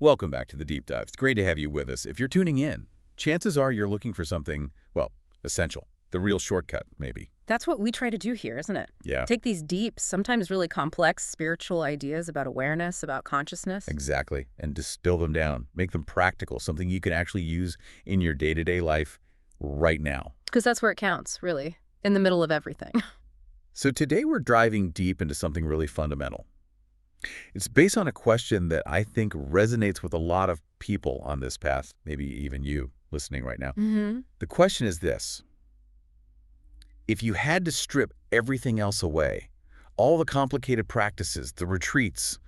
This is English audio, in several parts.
Welcome back to the Deep Dive. It's great to have you with us. If you're tuning in, chances are you're looking for something, well, essential. The real shortcut, maybe. That's what we try to do here, isn't it? Yeah. Take these deep, sometimes really complex spiritual ideas about awareness, about consciousness. Exactly. And distill them down. Make them practical, something you can actually use in your day-to-day life right now. Because that's where it counts, really, in the middle of everything. So today we're diving deep into something really fundamental. It's based on a question that I think resonates with a lot of people on this path, maybe even you listening right now. The question is this. If you had to strip everything else away, all the complicated practices, the retreats,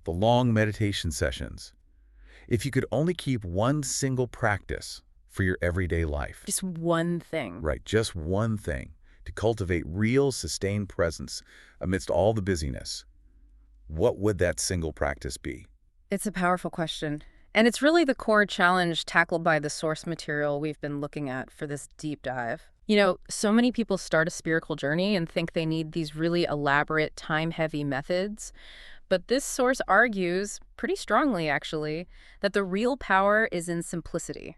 the long meditation sessions, if you could only keep one single practice for your everyday life. Just one thing. Right, just one thing to cultivate real, sustained presence amidst all the busyness. What would that single practice be? It's a powerful question. And it's really the core challenge tackled by the source material we've been looking at for this deep dive. You know, so many people start a spiritual journey and think they need these really elaborate, time-heavy methods. But this source argues, pretty strongly actually, that the real power is in simplicity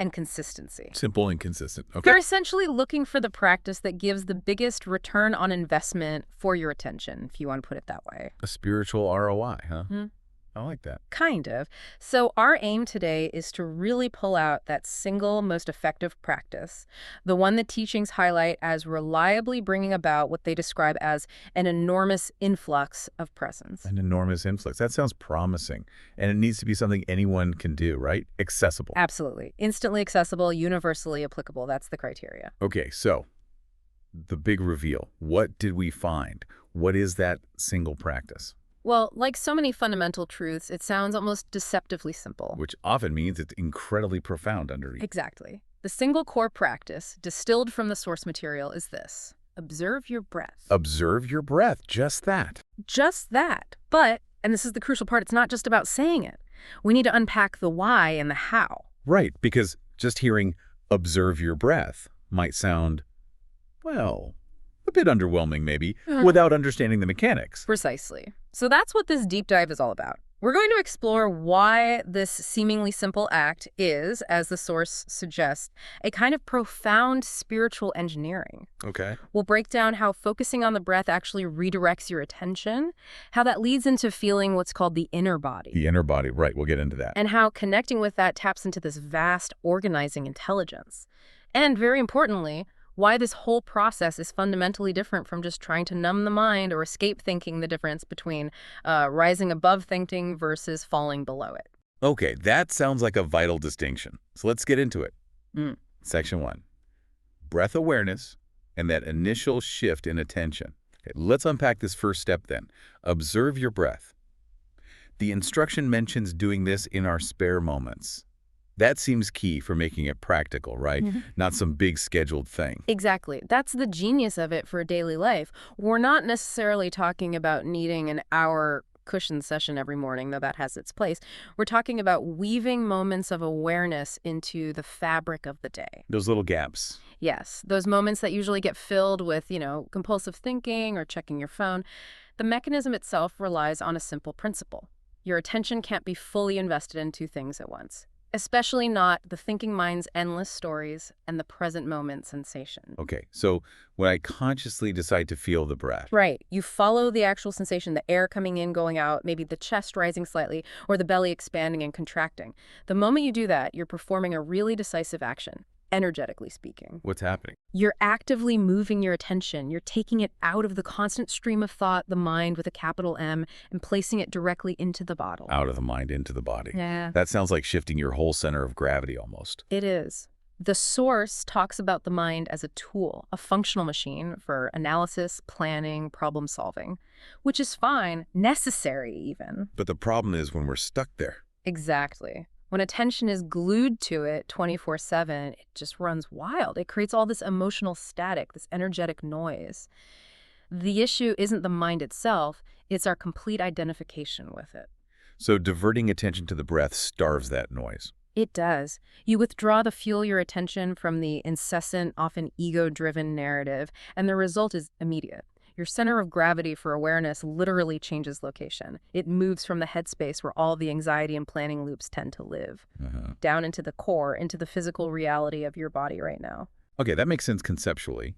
and consistency. Simple and consistent. Okay. They're essentially looking for the practice that gives the biggest return on investment for your attention, if you want to put it that way. A spiritual ROI, huh? I like that. Kind of. So our aim today is to really pull out that single most effective practice, the one the teachings highlight as reliably bringing about what they describe as an enormous influx of presence. An enormous influx. That sounds promising. And it needs to be something anyone can do, right? Accessible. Absolutely. Instantly accessible, universally applicable. That's the criteria. Okay, so the big reveal. What did we find? What is that single practice? Well, like so many fundamental truths, it sounds almost deceptively simple. Which often means it's incredibly profound underneath. Exactly. The single core practice, distilled from the source material, is this. Observe your breath. Observe your breath. Just that. Just that. But, and this is the crucial part, it's not just about saying it. We need to unpack the why and the how. Right, because just hearing observe your breath might sound, well, a bit underwhelming maybe, without understanding the mechanics. Precisely. So that's what this deep dive is all about. We're going to explore why this seemingly simple act is, as the source suggests, a kind of profound spiritual engineering. Okay. We'll break down how focusing on the breath actually redirects your attention, how that leads into feeling what's called the inner body. The inner body, right. We'll get into that. And how connecting with that taps into this vast organizing intelligence. And very importantly, why this whole process is fundamentally different from just trying to numb the mind or escape thinking, the difference between rising above thinking versus falling below it. Okay, that sounds like a vital distinction. So let's get into it. Section 1. Breath awareness and that initial shift in attention. Okay, let's unpack this first step then. Observe your breath. The instruction mentions doing this in our spare moments. That seems key for making it practical, right? Not some big scheduled thing. Exactly. That's the genius of it for daily life. We're not necessarily talking about needing an hour cushion session every morning, though that has its place. We're talking about weaving moments of awareness into the fabric of the day. Those little gaps. Yes, those moments that usually get filled with, compulsive thinking or checking your phone. The mechanism itself relies on a simple principle. Your attention can't be fully invested in two things at once. Especially not the thinking mind's endless stories and the present moment sensation. Okay, so when I consciously decide to feel the breath. Right. You follow the actual sensation, the air coming in, going out, maybe the chest rising slightly, or the belly expanding and contracting. The moment you do that, you're performing a really decisive action, energetically speaking. What's happening? You're actively moving your attention. You're taking it out of the constant stream of thought, the mind with a capital M, and placing it directly into the bottle. Out of the mind into the body. Yeah. That sounds like shifting your whole center of gravity almost. It is. The source talks about the mind as a tool, a functional machine for analysis, planning, problem solving, which is fine, necessary even. But the problem is when we're stuck there. Exactly. When attention is glued to it 24/7, it just runs wild. It creates all this emotional static, this energetic noise. The issue isn't the mind itself, it's our complete identification with it. So diverting attention to the breath starves that noise. It does. You withdraw the fuel your attention from the incessant, often ego-driven narrative, and the result is immediate. Your center of gravity for awareness literally changes location. It moves from the headspace where all the anxiety and planning loops tend to live, Uh-huh. down into the core, into the physical reality of your body right now. Okay, that makes sense conceptually.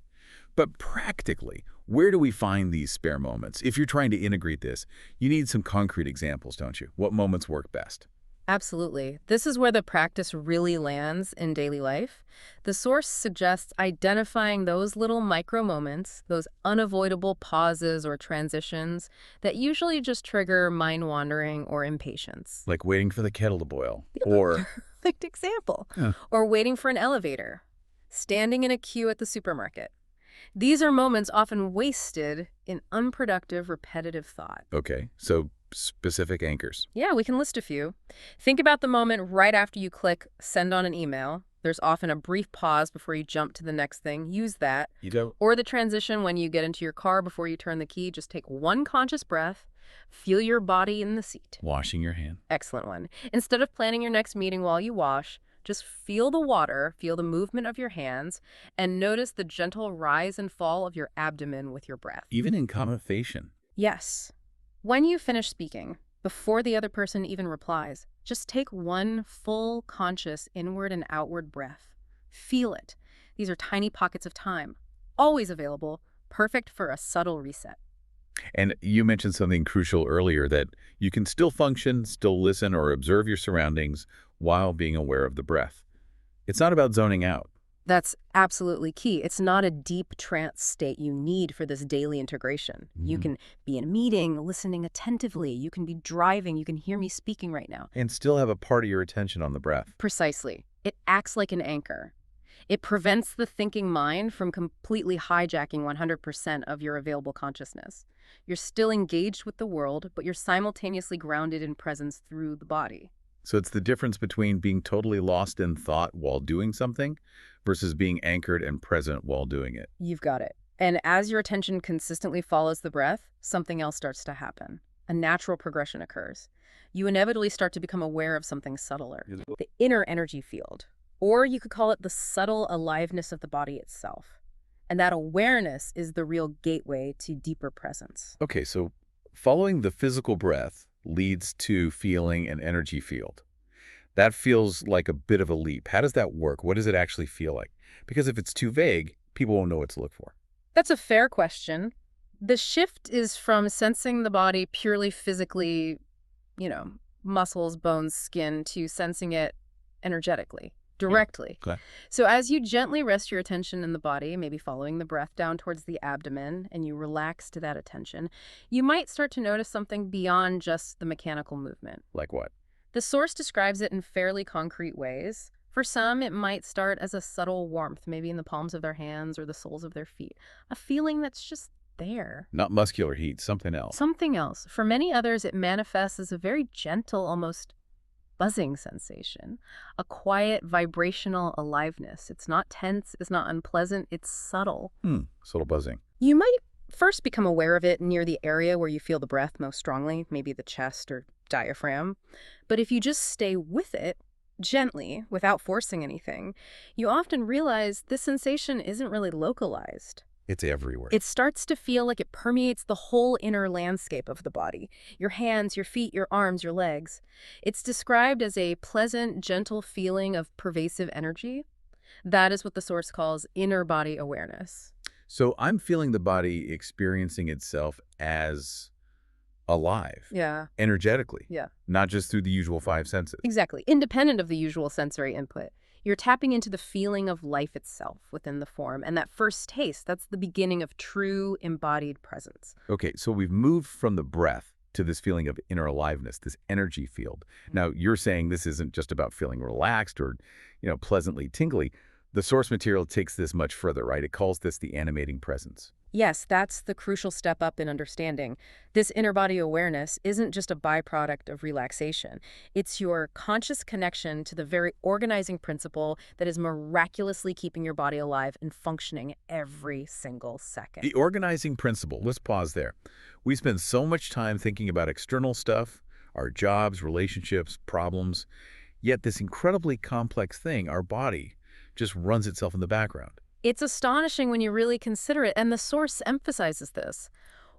But practically, where do we find these spare moments? If you're trying to integrate this, you need some concrete examples, don't you? What moments work best? Absolutely. This is where the practice really lands in daily life. The source suggests identifying those little micro moments, those unavoidable pauses or transitions that usually just trigger mind wandering or impatience. Like waiting for the kettle to boil. Or, Perfect example. yeah. Or waiting for an elevator, standing in a queue at the supermarket. These are moments often wasted in unproductive, repetitive thought. Okay, so specific anchors. Yeah, we can list a few. Think about the moment right after you click send on an email. There's often a brief pause before you jump to the next thing. Use that. You don't? Or the transition when you get into your car before you turn the key. Just take one conscious breath. Feel your body in the seat. Washing your hand. Excellent one. Instead of planning your next meeting while you wash, just feel the water, feel the movement of your hands, and notice the gentle rise and fall of your abdomen with your breath. Even in conversation. Yes. When you finish speaking, before the other person even replies, just take one full, conscious inward and outward breath. Feel it. These are tiny pockets of time, always available, perfect for a subtle reset. And you mentioned something crucial earlier, that you can still function, still listen, or observe your surroundings while being aware of the breath. It's not about zoning out. That's absolutely key. It's not a deep trance state you need for this daily integration. You Mhm. can be in a meeting, listening attentively. You can be driving. You can hear me speaking right now. And still have a part of your attention on the breath. Precisely. It acts like an anchor. It prevents the thinking mind from completely hijacking 100% of your available consciousness. You're still engaged with the world, but you're simultaneously grounded in presence through the body. So it's the difference between being totally lost in thought while doing something versus being anchored and present while doing it. You've got it. And as your attention consistently follows the breath, something else starts to happen. A natural progression occurs. You inevitably start to become aware of something subtler, the inner energy field. Or you could call it the subtle aliveness of the body itself. And that awareness is the real gateway to deeper presence. Okay, so following the physical breath leads to feeling an energy field. That feels like a bit of a leap. How does that work? What does it actually feel like? Because if it's too vague, people won't know what to look for. That's a fair question. The shift is from sensing the body purely physically, muscles, bones, skin, to sensing it energetically, directly. Okay. So as you gently rest your attention in the body, maybe following the breath down towards the abdomen, and you relax to that attention, you might start to notice something beyond just the mechanical movement. Like what? The source describes it in fairly concrete ways. For some, it might start as a subtle warmth, maybe in the palms of their hands or the soles of their feet, a feeling that's just there. Not muscular heat, something else. Something else. For many others, it manifests as a very gentle, almost buzzing sensation, a quiet, vibrational aliveness. It's not tense, it's not unpleasant, it's subtle. Subtle buzzing. You might first become aware of it near the area where you feel the breath most strongly, maybe the chest or diaphragm. But if you just stay with it, gently, without forcing anything, you often realize this sensation isn't really localized. It's everywhere. It starts to feel like it permeates the whole inner landscape of the body. Your hands, your feet, your arms, your legs. It's described as a pleasant, gentle feeling of pervasive energy. That is what the source calls inner body awareness. So I'm feeling the body experiencing itself as alive, Yeah, energetically, yeah. not just through the usual five senses. Exactly. Independent of the usual sensory input. You're tapping into the feeling of life itself within the form. And that first taste, that's the beginning of true embodied presence. Okay, so we've moved from the breath to this feeling of inner aliveness, this energy field. Now, you're saying this isn't just about feeling relaxed or, pleasantly tingly. The source material takes this much further, right? It calls this the animating presence. Yes, that's the crucial step up in understanding. This inner body awareness isn't just a byproduct of relaxation. It's your conscious connection to the very organizing principle that is miraculously keeping your body alive and functioning every single second. The organizing principle, let's pause there. We spend so much time thinking about external stuff, our jobs, relationships, problems, yet this incredibly complex thing, our body, just runs itself in the background. It's astonishing when you really consider it, and the source emphasizes this.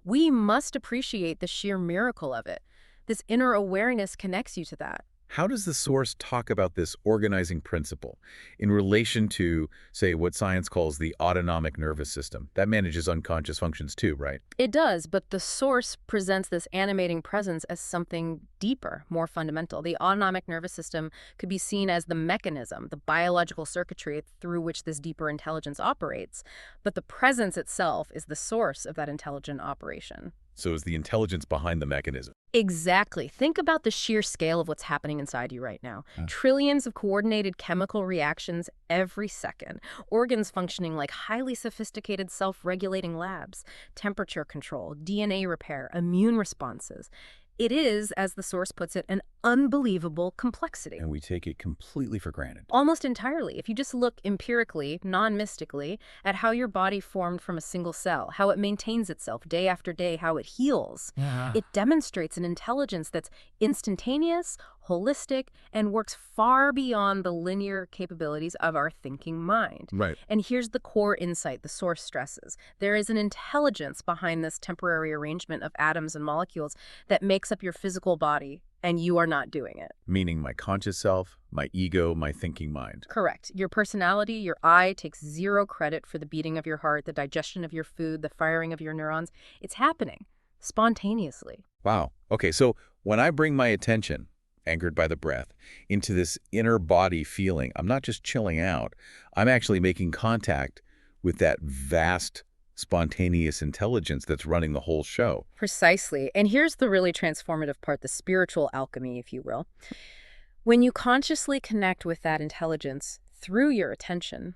We must appreciate the sheer miracle of it. This inner awareness connects you to that. How does the source talk about this organizing principle in relation to, say, what science calls the autonomic nervous system? That manages unconscious functions too, right? It does, but the source presents this animating presence as something deeper, more fundamental. The autonomic nervous system could be seen as the mechanism, the biological circuitry through which this deeper intelligence operates. But the presence itself is the source of that intelligent operation. So is the intelligence behind the mechanism. Exactly. Think about the sheer scale of what's happening inside you right now. Uh. Trillions of coordinated chemical reactions every second. Organs functioning like highly sophisticated self-regulating labs. Temperature control, DNA repair, immune responses. It is, as the source puts it, an unbelievable complexity. And we take it completely for granted. Almost entirely. If you just look empirically, non-mystically, at how your body formed from a single cell, how it maintains itself day after day, how it heals, Yeah. it demonstrates an intelligence that's instantaneous, holistic, and works far beyond the linear capabilities of our thinking mind. Right. And here's the core insight the source stresses. There is an intelligence behind this temporary arrangement of atoms and molecules that makes up your physical body, and you are not doing it. Meaning my conscious self, my ego, my thinking mind. Correct. Your personality, your I, takes zero credit for the beating of your heart, the digestion of your food, the firing of your neurons. It's happening spontaneously. Wow. Okay, so when I bring my attention, anchored by the breath, into this inner body feeling, I'm not just chilling out, I'm actually making contact with that vast, spontaneous intelligence that's running the whole show. Precisely. And here's the really transformative part, the spiritual alchemy, if you will. When you consciously connect with that intelligence through your attention,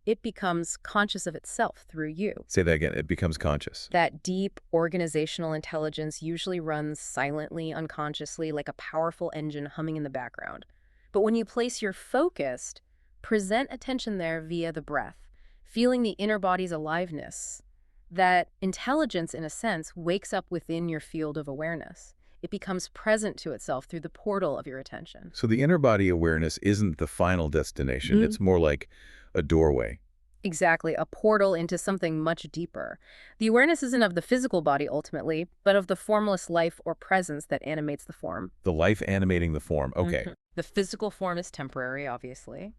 it becomes conscious of itself through you. Say that again, it becomes conscious. That deep organizational intelligence usually runs silently, unconsciously, like a powerful engine humming in the background. But when you place your focused, present attention there via the breath, feeling the inner body's aliveness, that intelligence, in a sense, wakes up within your field of awareness. It becomes present to itself through the portal of your attention. So the inner body awareness isn't the final destination, it's more like a doorway. Exactly, a portal into something much deeper. The awareness isn't of the physical body ultimately, but of the formless life or presence that animates the form. The life animating the form. Okay. The physical form is temporary, obviously.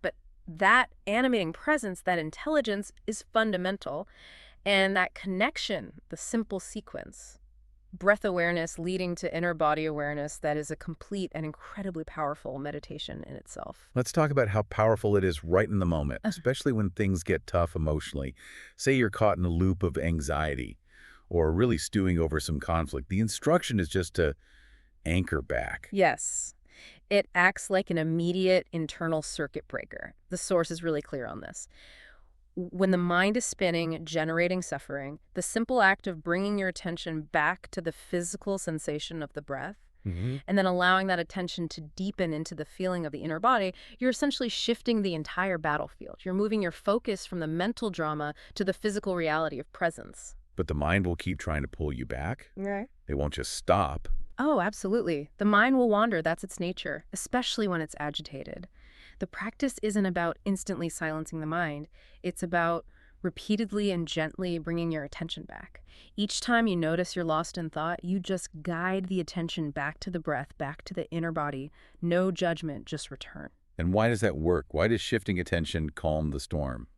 But that animating presence, that intelligence, is fundamental. And that connection, the simple sequence, breath awareness leading to inner body awareness, that is a complete and incredibly powerful meditation in itself. Let's talk about how powerful it is right in the moment, especially when things get tough emotionally. Say you're caught in a loop of anxiety or really stewing over some conflict. The instruction is just to anchor back. Yes. It acts like an immediate internal circuit breaker. The source is really clear on this. When the mind is spinning, generating suffering, the simple act of bringing your attention back to the physical sensation of the breath, and then allowing that attention to deepen into the feeling of the inner body, you're essentially shifting the entire battlefield. You're moving your focus from the mental drama to the physical reality of presence. But the mind will keep trying to pull you back. Right. It won't just stop. Oh, absolutely. The mind will wander. That's its nature, especially when it's agitated. The practice isn't about instantly silencing the mind. It's about repeatedly and gently bringing your attention back. Each time you notice you're lost in thought, you just guide the attention back to the breath, back to the inner body. No judgment, just return. And why does that work? Why does shifting attention calm the storm?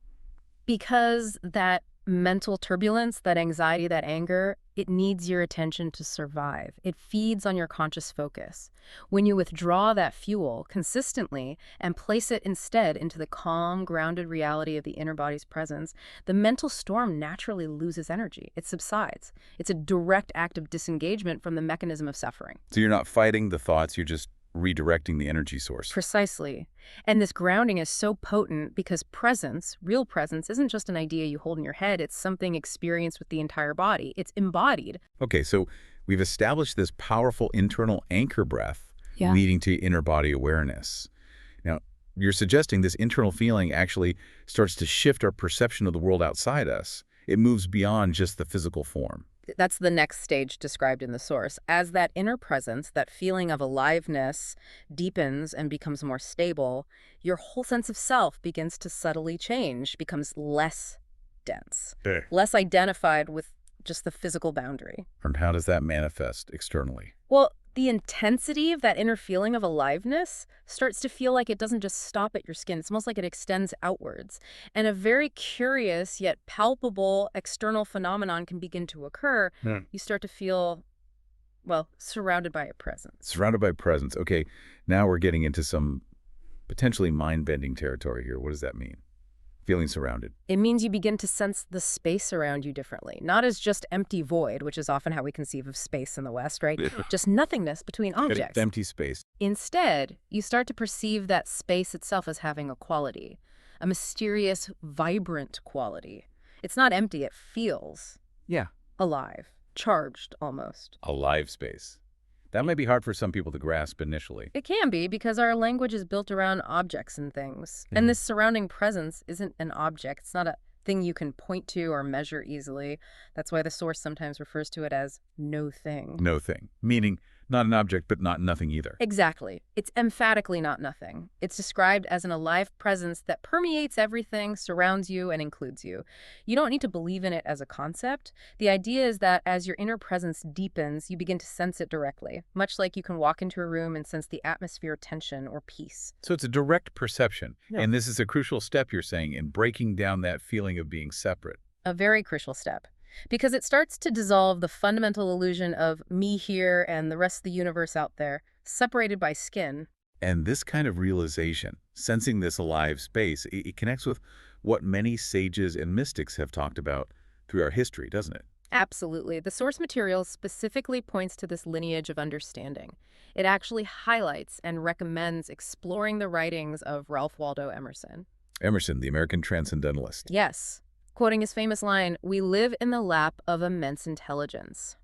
Because that mental turbulence, that anxiety, that anger, it needs your attention to survive. It feeds on your conscious focus. When you withdraw that fuel consistently and place it instead into the calm, grounded reality of the inner body's presence, the mental storm naturally loses energy. It subsides. It's a direct act of disengagement from the mechanism of suffering. So you're not fighting the thoughts, you're just redirecting the energy source. Precisely. And this grounding is so potent because presence, real presence, isn't just an idea you hold in your head. It's something experienced with the entire body. It's embodied. Okay, so we've established this powerful internal anchor breath leading to inner body awareness. Now, you're suggesting this internal feeling actually starts to shift our perception of the world outside us. It moves beyond just the physical form. That's the next stage described in the source. As that inner presence, that feeling of aliveness, deepens and becomes more stable, your whole sense of self begins to subtly change, becomes less dense, Okay. less identified with just the physical boundary. And how does that manifest externally? Well, the intensity of that inner feeling of aliveness starts to feel like it doesn't just stop at your skin. It's almost like it extends outwards. And a very curious yet palpable external phenomenon can begin to occur. Hmm. You start to feel, well, surrounded by a presence. Surrounded by presence. Okay, now we're getting into some potentially mind-bending territory here. What does that mean? Feeling surrounded. It means you begin to sense the space around you differently, not as just empty void, which is often how we conceive of space in the West, right? Just nothingness between objects. Empty space. Instead, you start to perceive that space itself as having a quality, a mysterious, vibrant quality. It's not empty, it feels Yeah. alive, charged almost. A live space. That might be hard for some people to grasp initially. It can be because our language is built around objects and things. And this surrounding presence isn't an object. It's not a thing you can point to or measure easily. That's why the source sometimes refers to it as no thing. No thing. Meaning not an object, but not nothing either. Exactly. It's emphatically not nothing. It's described as an alive presence that permeates everything, surrounds you, and includes you. You don't need to believe in it as a concept. The idea is that as your inner presence deepens, you begin to sense it directly, much like you can walk into a room and sense the atmosphere, tension, or peace. So it's a direct perception. Yeah. And this is a crucial step, you're saying, in breaking down that feeling of being separate. A very crucial step. Because it starts to dissolve the fundamental illusion of me here and the rest of the universe out there, separated by skin. And this kind of realization, sensing this alive space, it connects with what many sages and mystics have talked about through our history, doesn't it? Absolutely. The source material specifically points to this lineage of understanding. It actually highlights and recommends exploring the writings of Ralph Waldo Emerson. Emerson, the American transcendentalist. Yes. Quoting his famous line, "We live in the lap of immense intelligence."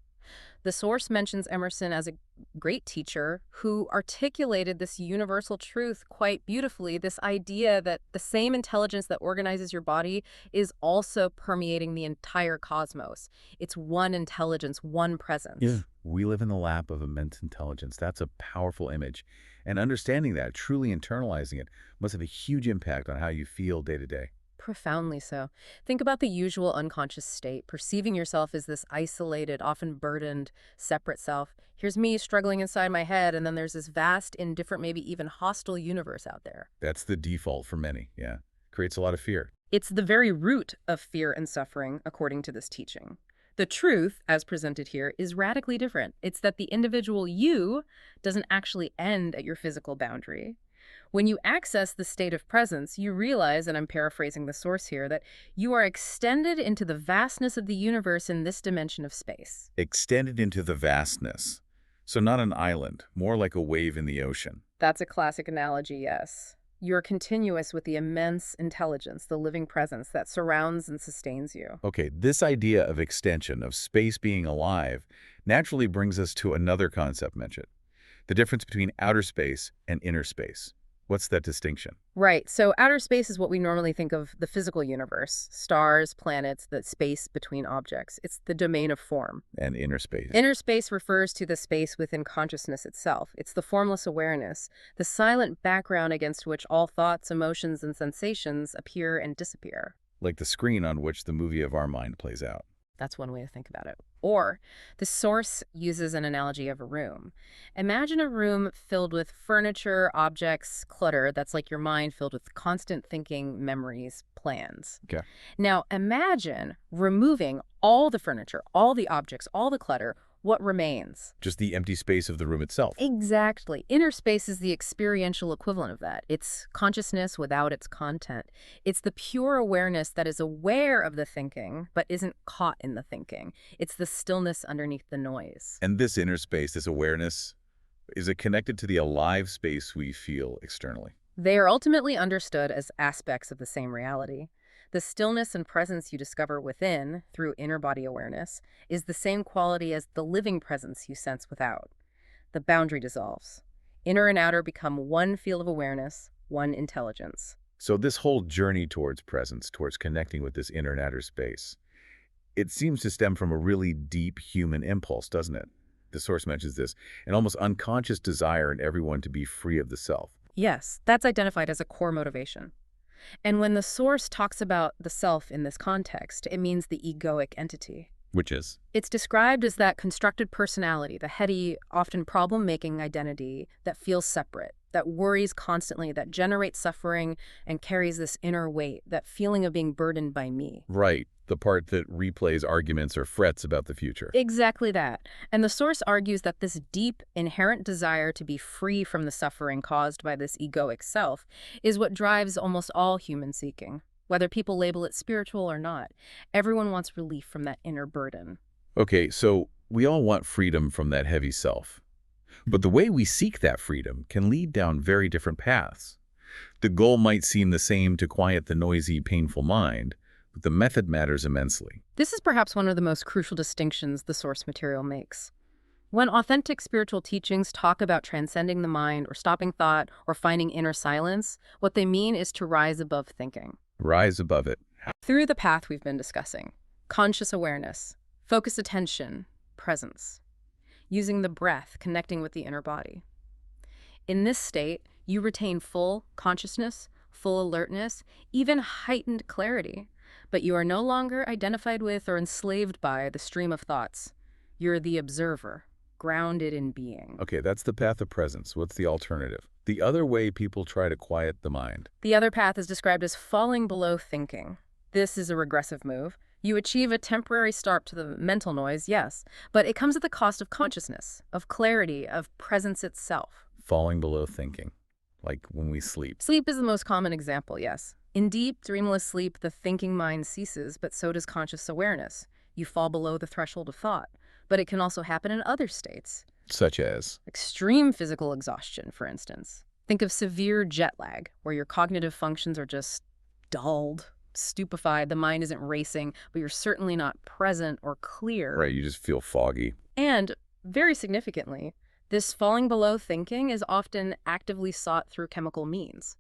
The source mentions Emerson as a great teacher who articulated this universal truth quite beautifully, this idea that the same intelligence that organizes your body is also permeating the entire cosmos. It's one intelligence, one presence. Yeah. We live in the lap of immense intelligence. That's a powerful image. And understanding that, truly internalizing it, must have a huge impact on how you feel day to day. Profoundly so. Think about the usual unconscious state, perceiving yourself as this isolated, often burdened, separate self. Here's me struggling inside my head, and then there's this vast, indifferent, maybe even hostile universe out there. That's the default for many, yeah. Creates a lot of fear. It's the very root of fear and suffering, according to this teaching. The truth, as presented here, is radically different. It's that the individual you doesn't actually end at your physical boundary. When you access the state of presence, you realize, and I'm paraphrasing the source here, that you are extended into the vastness of the universe in this dimension of space. Extended into the vastness. So not an island, more like a wave in the ocean. That's a classic analogy, yes. You're continuous with the immense intelligence, the living presence that surrounds and sustains you. Okay, this idea of extension, of space being alive, naturally brings us to another concept mentioned, the difference between outer space and inner space. What's that distinction? Right. So outer space is what we normally think of the physical universe, stars, planets, the space between objects. It's the domain of form. And inner space. Inner space refers to the space within consciousness itself. It's the formless awareness, the silent background against which all thoughts, emotions, and sensations appear and disappear. Like the screen on which the movie of our mind plays out. That's one way to think about it. Or the source uses an analogy of a room. Imagine a room filled with furniture, objects, clutter. That's like your mind filled with constant thinking, memories, plans. Okay. Now imagine removing all the furniture, all the objects, all the clutter. What remains? Just the empty space of the room itself. Exactly. Inner space is the experiential equivalent of that. It's consciousness without its content. It's the pure awareness that is aware of the thinking, but isn't caught in the thinking. It's the stillness underneath the noise. And this inner space, this awareness, is it connected to the alive space we feel externally? They are ultimately understood as aspects of the same reality. The stillness and presence you discover within, through inner body awareness, is the same quality as the living presence you sense without. The boundary dissolves. Inner and outer become one field of awareness, one intelligence. So this whole journey towards presence, towards connecting with this inner and outer space, It seems to stem from a really deep human impulse, doesn't it? The source mentions this, an almost unconscious desire in everyone to be free of the self. Yes, that's identified as a core motivation. And when the source talks about the self in this context, it means the egoic entity. Which is? It's described as that constructed personality, the heady, often problem-making identity that feels separate, that worries constantly, that generates suffering and carries this inner weight, that feeling of being burdened by me. Right, the part that replays arguments or frets about the future. Exactly that. And the source argues that this deep, inherent desire to be free from the suffering caused by this egoic self is what drives almost all human seeking. Whether people label it spiritual or not, everyone wants relief from that inner burden. Okay, so we all want freedom from that heavy self. But the way we seek that freedom can lead down very different paths. The goal might seem the same to quiet the noisy, painful mind, but the method matters immensely. This is perhaps one of the most crucial distinctions the source material makes. When authentic spiritual teachings talk about transcending the mind or stopping thought or finding inner silence, what they mean is to rise above thinking. Rise above it. Through the path we've been discussing, conscious awareness, focused attention, presence, using the breath, connecting with the inner body. In this state, you retain full consciousness, full alertness, even heightened clarity, but you are no longer identified with or enslaved by the stream of thoughts. You're the observer, grounded in being. Okay, that's the path of presence. What's the alternative? The other way people try to quiet the mind. The other path is described as falling below thinking. This is a regressive move. You achieve a temporary stop to the mental noise, yes, but it comes at the cost of consciousness, of clarity, of presence itself. Falling below thinking, like when we sleep. Sleep is the most common example, yes. In deep, dreamless sleep, the thinking mind ceases, but so does conscious awareness. You fall below the threshold of thought. But it can also happen in other states. Such as? Extreme physical exhaustion, for instance. Think of severe jet lag, where your cognitive functions are just dulled, stupefied, the mind isn't racing, but you're certainly not present or clear. Right, you just feel foggy. And, very significantly, this falling below thinking is often actively sought through chemical means.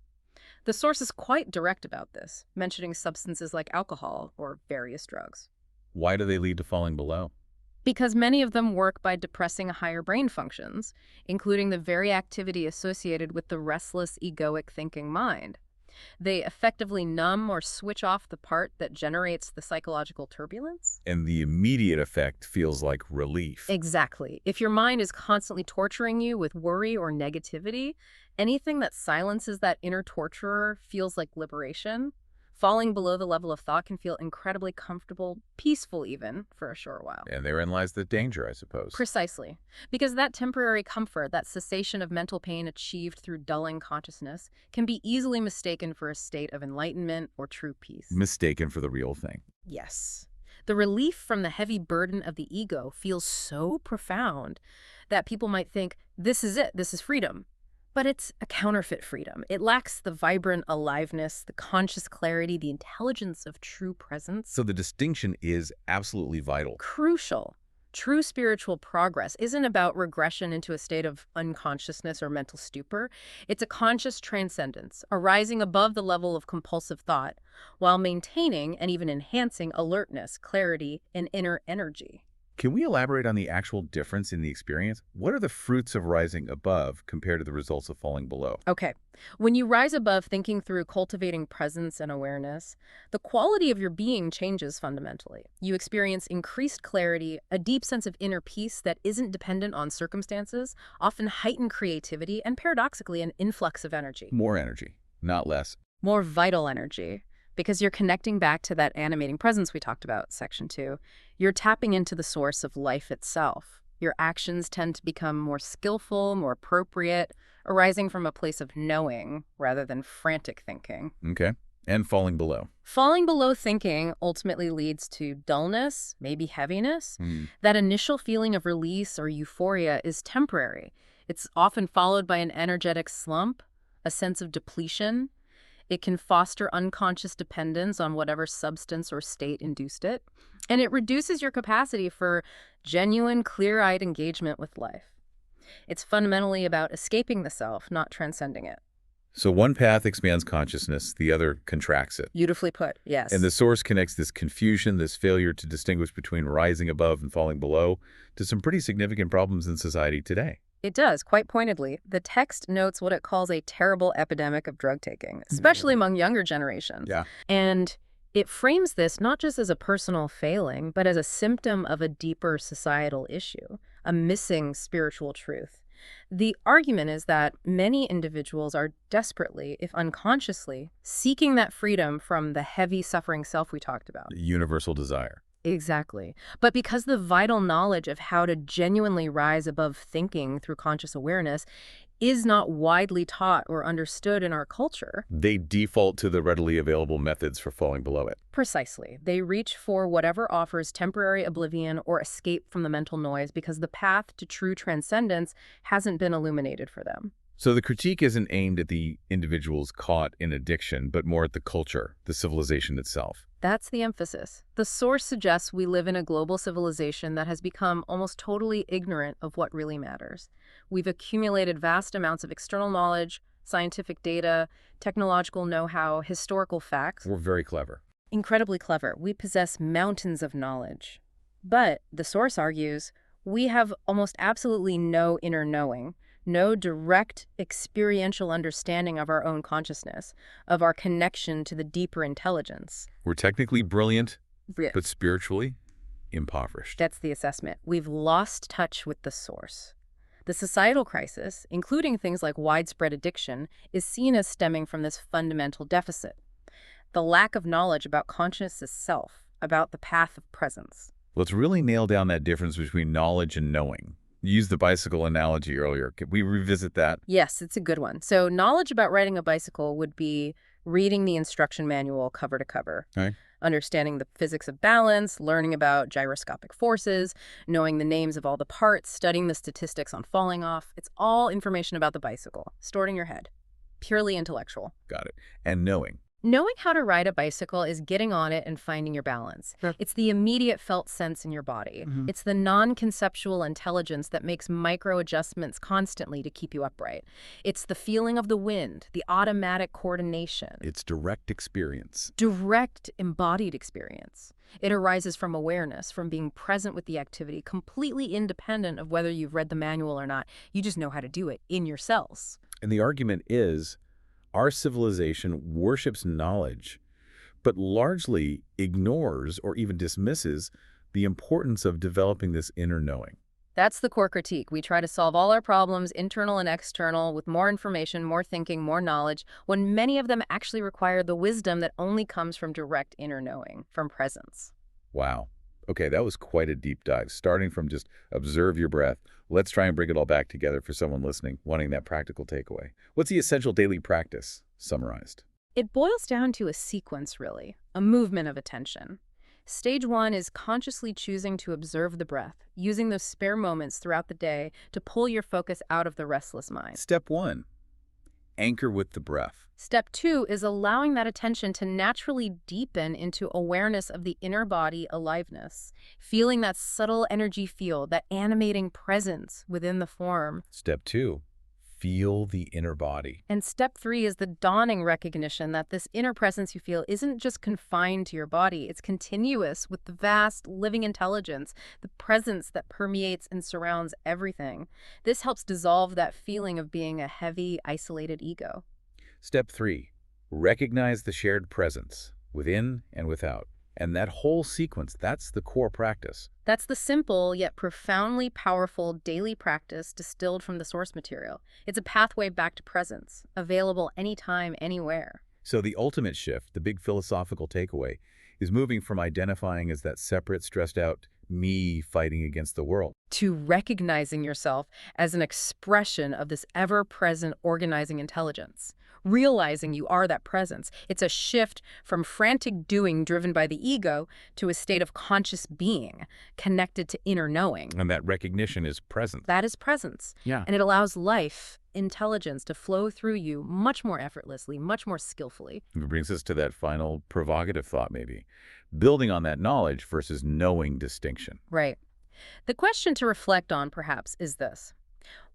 The source is quite direct about this, mentioning substances like alcohol or various drugs. Why do they lead to falling below? Because many of them work by depressing higher brain functions, including the very activity associated with the restless, egoic thinking mind. They effectively numb or switch off the part that generates the psychological turbulence. And the immediate effect feels like relief. Exactly. If your mind is constantly torturing you with worry or negativity, anything that silences that inner torturer feels like liberation. Falling below the level of thought can feel incredibly comfortable, peaceful even, for a short while. And therein lies the danger, I suppose. Precisely. Because that temporary comfort, that cessation of mental pain achieved through dulling consciousness, can be easily mistaken for a state of enlightenment or true peace. Mistaken for the real thing. Yes. The relief from the heavy burden of the ego feels so profound that people might think, this is it, this is freedom. But it's a counterfeit freedom. It lacks the vibrant aliveness, the conscious clarity, the intelligence of true presence. So the distinction is absolutely vital. Crucial. True spiritual progress isn't about regression into a state of unconsciousness or mental stupor. It's a conscious transcendence, a rising above the level of compulsive thought, while maintaining and even enhancing alertness, clarity, and inner energy. Can we elaborate on the actual difference in the experience? What are the fruits of rising above compared to the results of falling below? Okay. When you rise above thinking through cultivating presence and awareness, the quality of your being changes fundamentally. You experience increased clarity, a deep sense of inner peace that isn't dependent on circumstances, often heightened creativity, and paradoxically, an influx of energy. More energy, not less. More vital energy. Because you're connecting back to that animating presence we talked about, section 2. You're tapping into the source of life itself. Your actions tend to become more skillful, more appropriate, arising from a place of knowing rather than frantic thinking. Okay. And falling below. Falling below thinking ultimately leads to dullness, maybe heaviness. That initial feeling of release or euphoria is temporary. It's often followed by an energetic slump, a sense of depletion. It can foster unconscious dependence on whatever substance or state induced it, and it reduces your capacity for genuine, clear-eyed engagement with life. It's fundamentally about escaping the self, not transcending it. So one path expands consciousness, the other contracts it. Beautifully put, And yes. the source connects this confusion, this failure to distinguish between rising above and falling below, to some pretty significant problems in society today. It does, quite pointedly. The text notes what it calls a terrible epidemic of drug taking, especially among younger generations. Yeah. And it frames this not just as a personal failing, but as a symptom of a deeper societal issue, a missing spiritual truth. The argument is that many individuals are desperately, if unconsciously, seeking that freedom from the heavy suffering self we talked about. Universal desire. Exactly. But because the vital knowledge of how to genuinely rise above thinking through conscious awareness is not widely taught or understood in our culture. They default to the readily available methods for falling below it. Precisely. They reach for whatever offers temporary oblivion or escape from the mental noise because the path to true transcendence hasn't been illuminated for them. So the critique isn't aimed at the individuals caught in addiction, but more at the culture, the civilization itself. That's the emphasis. The source suggests we live in a global civilization that has become almost totally ignorant of what really matters. We've accumulated vast amounts of external knowledge, scientific data, technological know-how, historical facts. We're very clever. Incredibly clever. We possess mountains of knowledge. But, the source argues, we have almost absolutely no inner knowing, no direct experiential understanding of our own consciousness, of our connection to the deeper intelligence. We're technically brilliant, Yeah. but spiritually impoverished. That's the assessment. We've lost touch with the source. The societal crisis, including things like widespread addiction, is seen as stemming from this fundamental deficit. The lack of knowledge about consciousness self, about the path of presence. Let's really nail down that difference between knowledge and knowing. You used the bicycle analogy earlier. Could we revisit that? Yes, it's a good one. So knowledge about riding a bicycle would be reading the instruction manual cover to cover, Okay. understanding the physics of balance, learning about gyroscopic forces, knowing the names of all the parts, studying the statistics on falling off. It's all information about the bicycle, stored in your head. Purely intellectual. Got it. And knowing. Knowing how to ride a bicycle is getting on it and finding your balance. Sure. It's the immediate felt sense in your body. It's the non-conceptual intelligence that makes micro adjustments constantly to keep you upright. It's the feeling of the wind, the automatic coordination. It's direct experience. Direct embodied experience. It arises from awareness, from being present with the activity, completely independent of whether you've read the manual or not. You just know how to do it in your cells. And the argument is our civilization worships knowledge, but largely ignores or even dismisses the importance of developing this inner knowing. That's the core critique. We try to solve all our problems, internal and external, with more information, more thinking, more knowledge, when many of them actually require the wisdom that only comes from direct inner knowing, from presence. Wow. Okay, that was quite a deep dive, starting from just observe your breath. Let's try and bring it all back together for someone listening, wanting that practical takeaway. What's the essential daily practice, summarized? It boils down to a sequence, really, a movement of attention. Stage 1 is consciously choosing to observe the breath, using those spare moments throughout the day to pull your focus out of the restless mind. Step 1, anchor with the breath. Step 2 is allowing that attention to naturally deepen into awareness of the inner body aliveness, feeling that subtle energy field, that animating presence within the form. Step 2, feel the inner body. And step 3 is the dawning recognition that this inner presence you feel isn't just confined to your body, it's continuous with the vast living intelligence, the presence that permeates and surrounds everything. This helps dissolve that feeling of being a heavy, isolated ego. Step 3, recognize the shared presence within and without. And that whole sequence, that's the core practice. That's the simple yet profoundly powerful daily practice distilled from the source material. It's a pathway back to presence, available anytime, anywhere. So the ultimate shift, the big philosophical takeaway, is moving from identifying as that separate, stressed out me fighting against the world to recognizing yourself as an expression of this ever-present organizing intelligence. Realizing you are that presence. It's a shift from frantic doing driven by the ego to a state of conscious being, connected to inner knowing. And that recognition is present. That is presence. Yeah. And it allows life, intelligence to flow through you much more effortlessly, much more skillfully. It brings us to that final provocative thought, maybe. Building on that knowledge versus knowing distinction. Right. The question to reflect on, perhaps, is this.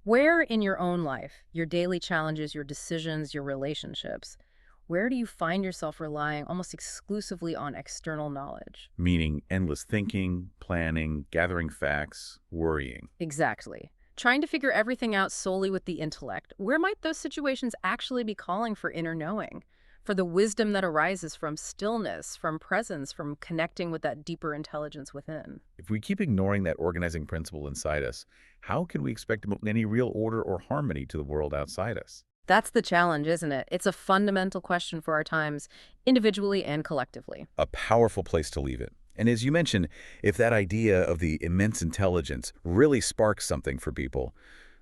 Where in your own life, your daily challenges, your decisions, your relationships, where do you find yourself relying almost exclusively on external knowledge? Meaning endless thinking, planning, gathering facts, worrying. Exactly. Trying to figure everything out solely with the intellect, where might those situations actually be calling for inner knowing? For the wisdom that arises from stillness, from presence, from connecting with that deeper intelligence within. If we keep ignoring that organizing principle inside us, how can we expect to bring any real order or harmony to the world outside us? That's the challenge, isn't it? It's a fundamental question for our times, individually and collectively. A powerful place to leave it. And as you mentioned, if that idea of the immense intelligence really sparks something for people,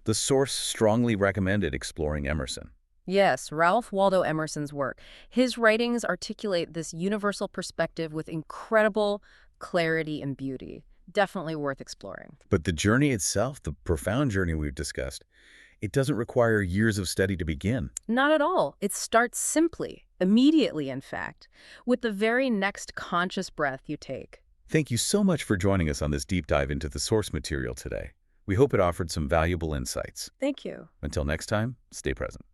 the source strongly recommended exploring Emerson. Yes, Ralph Waldo Emerson's work. His writings articulate this universal perspective with incredible clarity and beauty. Definitely worth exploring. But the journey itself, the profound journey we've discussed, it doesn't require years of study to begin. Not at all. It starts simply, immediately, in fact, with the very next conscious breath you take. Thank you so much for joining us on this deep dive into the source material today. We hope it offered some valuable insights. Thank you. Until next time, stay present.